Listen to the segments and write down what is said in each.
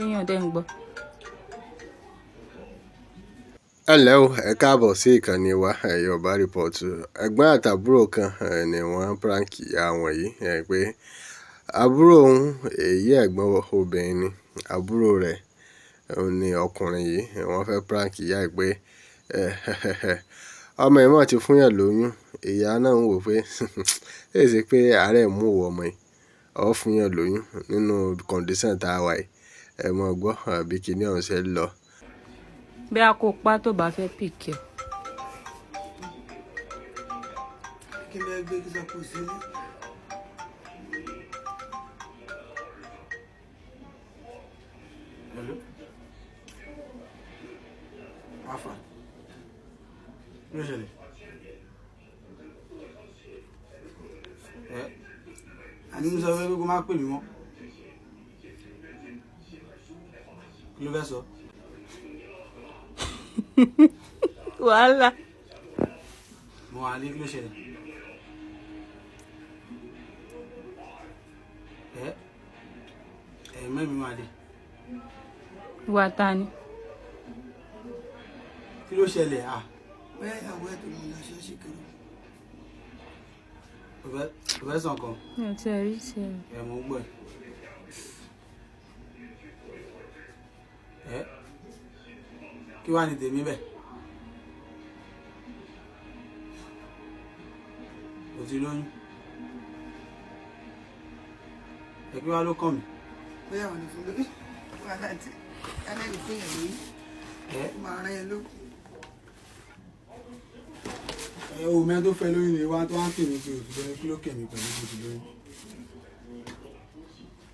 èèyàn dẹ̀ ń gbọ́. Hello, ẹ káàbọ̀ sí ìkànnì wa YorùbáReports. Ẹ̀gbọ́n àtàbúrò kan ni wọ́n prank ìyá wọn yìí pé àbúrò òun èyí ẹ̀gbọ́n obìnrin ni àbúrò rẹ̀ ni ọkùnrin yìí wọ́n fẹ́ prank ìyá ẹ̀ pé ọmọ ẹ̀ mọ̀ ti fún yàn lóyún. Ìyá náà ń wò pé èsì pé àárẹ̀ mú òwò ọmọ yìí ọ̀ fún yàn lóyún nínú condition tá a wà yìí ẹ mọ̀ gbọ́ àbí kíní ọ̀hún ṣe lọ. bí a kò pa tó bá fẹ́ pìkì ẹ̀. kí ló gbé kí sọ́kù sílé. Afa ló ṣẹlẹ̀ àní mo sọ fẹ́ kó má pè mí mọ́ kí ló fẹ́ sọ. wàhálà. mo wà ní kí ló ṣẹlẹ̀. Mẹ́mi wà dé. wà ta ni. kí ló ṣẹlẹ̀ bẹ́ẹ̀ ìyàwó ẹ̀ tó mú lọ ṣọ́ọ̀ṣì kiri. o fẹ́ sàn kan. mi ò tiẹ̀ rí tiẹ̀. Mo ń gbọ́ ẹ̀. kí wàá ní tèmi bẹ́ẹ̀. o ti lóyún. Kí wàá ló kàn mí. bóyá wọn ní fún lóyún wà láti alẹ́ ìfún yẹn lóyún máa rán yẹn lókun. O mẹ́rin tó fẹ́ lóyún ni wá tó wá ń kèmí pé òtún lóyún kí ló kèmí pẹ̀lú bó ti lóyún.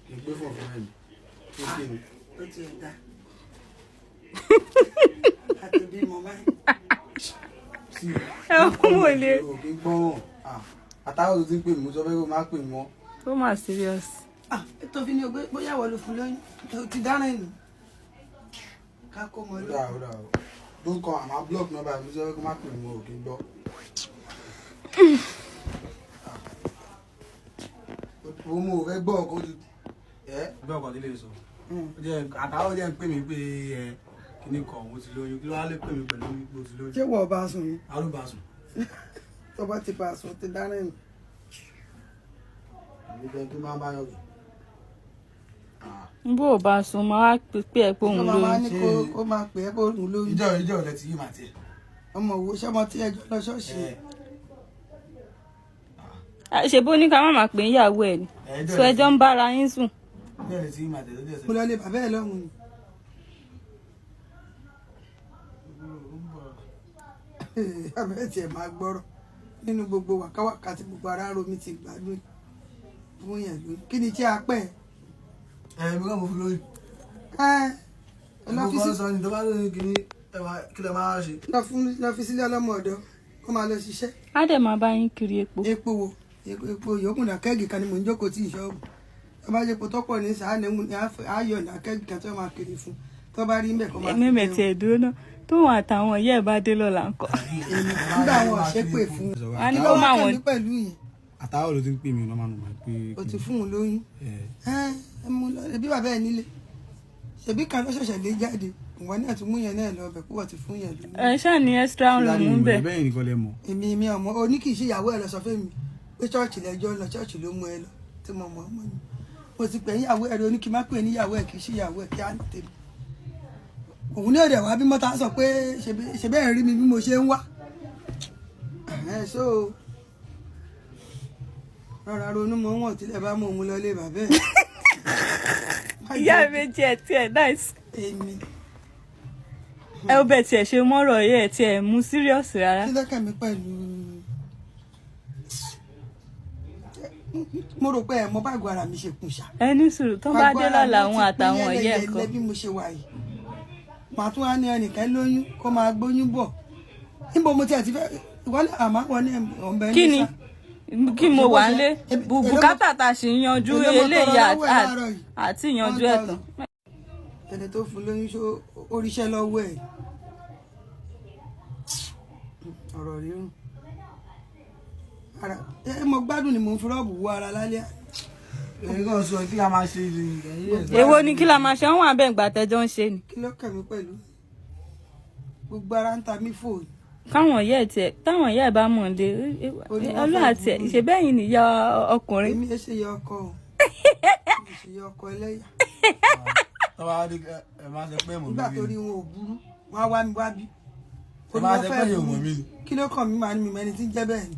kì í gbé fún ọ̀fun ẹ̀mí tó kèmí. ó ti ẹ̀ dá àti bímọ báyìí. ẹ kún wò lé. òkè gbọ́n àtàwọn tó ti ń pè mí mo sọ fẹ́ kó má pè mí mọ́. ó mà serious. tó fi ní o bóyá wọ́n ló fún lóyún tó ti dáná ìlú ká kó mọ lóyún. ó dà ó ló ń kọ àmọ́ block nọ́mbà mi sọ fẹ́ kó má pè mí mọ́ òkè gbọ́. mo mú o fẹ́ gbọ́ ọkọ̀ ojú bẹ́ẹ̀ ọkọ̀ délé sọ àtàwọn jẹ́ ń pè mí pé kíní kan mo ti lóyún kí ló wá lè pè mí pẹ̀lú mo ti lóyún. ṣé wọ́n bá sùn ni. a ló bá sùn. tó bá ti bá sùn ti dáná ìlú. ìgbẹ́ tó máa ń bá yọ̀ bó o bá sùn máa pè é pé òun lóyún. lóyún. ọmọ ní kó máa pè é pé òun lóyún. ìjọ rẹ ti yí màá tiẹ̀. ọmọ wo ṣọmọ tí ẹjọ́ lọ ṣọ́ọ̀ṣì. ṣe bó ní ká má máa pè é ìyàwó ẹ̀ ni sọ ẹjọ́ ń bára yín sùn. ìjọ rẹ ti yí màá tẹ̀ lójú ẹsẹ̀. mo lọ lé bàbá ẹ̀ lọ́hùn ni. abẹ́rẹ́ tiẹ̀ máa gbọ́rọ̀ nínú gbogbo wàkáwàká tí gbogbo ara romi ti gbádùn fún yẹn lóyún kí ni tí a pẹ́ mi kàn mo fi lóyún. ọlọ́fíìsì sọ ni tó bá lóyún kí ni kí lè máa ṣe. lọ́fíìsì ilé ọlọ́mọ ọ̀dọ́ kó máa lọ ṣiṣẹ́. á dẹ̀ máa bá yín kiri epo. epo wo epo yòókù náà kẹ́ẹ̀gì kan ni mò ń jókòó tí ìṣọ́ọ̀bù tó bá jẹ́ epo tó pọ̀ ní sàánù ayọ̀ náà kẹ́ẹ̀gì kan tó máa kiri fún tó bá rí ń bẹ̀ kó máa fi èmi mẹ̀tì ẹ̀dúró náà tóun àtàwọn ìyá ẹ̀ bá dé lọ́la ńkọ́. nígbà wọn ṣépè fún un a ní kó máa wọ̀n. pẹ̀lú yẹn. àtàwọn ló ti ń pè mí lọ́mọ nù máa pé. o ti fún un lóyún. ẹbí bàbá ẹ nílé ṣèbí kan ló ṣẹ̀ṣẹ̀ lé jáde ìwọ náà tún mú yẹn náà lọ bẹ̀ kó wọ́n ti fún yẹn lóyún. ẹ ṣáà ní extra ń lò mú bẹ́ẹ̀. bẹ́ẹ̀ nìkan lẹ mọ̀. èmi ọmọ oní kì í ṣe ìyàwó ẹ lọ sọ fún mi pé ṣọ́ọ̀ṣì lẹ́jọ́ lọ ṣọ́ọ̀ṣì ló mú ẹ lọ tí mo mọ̀ ọmọ mi mo ti pè níyàwó ẹ oní kì í má pè níyàwó ẹ kì í ṣe ìyàwó ẹ kí á ní tèmi òun ní òde wá bí mọ́ta sọ pé ṣe bẹ́ẹ̀ rí mi bí mo ṣe ń wá so rọra ronú mọ́ wọn tílẹ̀ bá mọ̀ òun lọ lé bàbá ẹ̀. ìyá mi tiẹ̀ nice. èmi. ẹ ó bẹ̀ tiẹ̀ ṣe mọ́rọ̀ yẹ ẹ̀ tiẹ̀ mú serious rárá. kí lọ́kàn mi pẹ̀lú mo rò pé ẹ̀ mọ báàgò ara mi ṣe kùn ṣá. ẹ ní sùúrù tó bá dé lọ́la àwọn àtàwọn ọ̀yẹ́ ẹ̀kọ́. bí mo ṣe wà yìí màá tún wá ní ẹnìkan lóyún kó máa gbóyún bọ̀ níbo mo tiẹ̀ ti fẹ́ ìwọlé àmọ́ wọn ní ọ̀bẹ ní sá. kí ni kí mo wà ń lé bùkátà tá a sì yanjú eléyìí àti yanjú ẹ̀ tán. ẹni tó fún lóyún ṣó oríṣẹ́ lọ́wọ́ ẹ̀ ọ̀rọ̀ rírùn ara mo gbádùn ni mo ń fi rọ́ọ̀bù wọ ara lálẹ́ èèkàn sọ kí la máa ṣe èwo ni kí la máa ṣe wọn abẹ́ ìgbà tẹ́jọ́ ń ṣe ni. kí ló kàn mí pẹ̀lú gbogbo ara ń ta mí fóònù. táwọn ìyá ẹ̀ bá mọ̀ lé ọlọ́run àti ẹ̀ ṣe bẹ́ẹ̀ yìí nìyá ọkùnrin. èmi ẹ ṣe yọ ọkọ o ṣe yọ ọkọ ẹlẹ́yà. tọ́wọ́ adé ẹ máa ṣe pé mò ń bí. nígbà tó rí wọn ò burú wọn á wá mi wá bí. ẹ máa ṣe pé yóò mọ̀ mí ni. kí ló kàn mí máa ní mi mẹ́ni tí ń jẹ́ bẹ́ẹ̀ ni.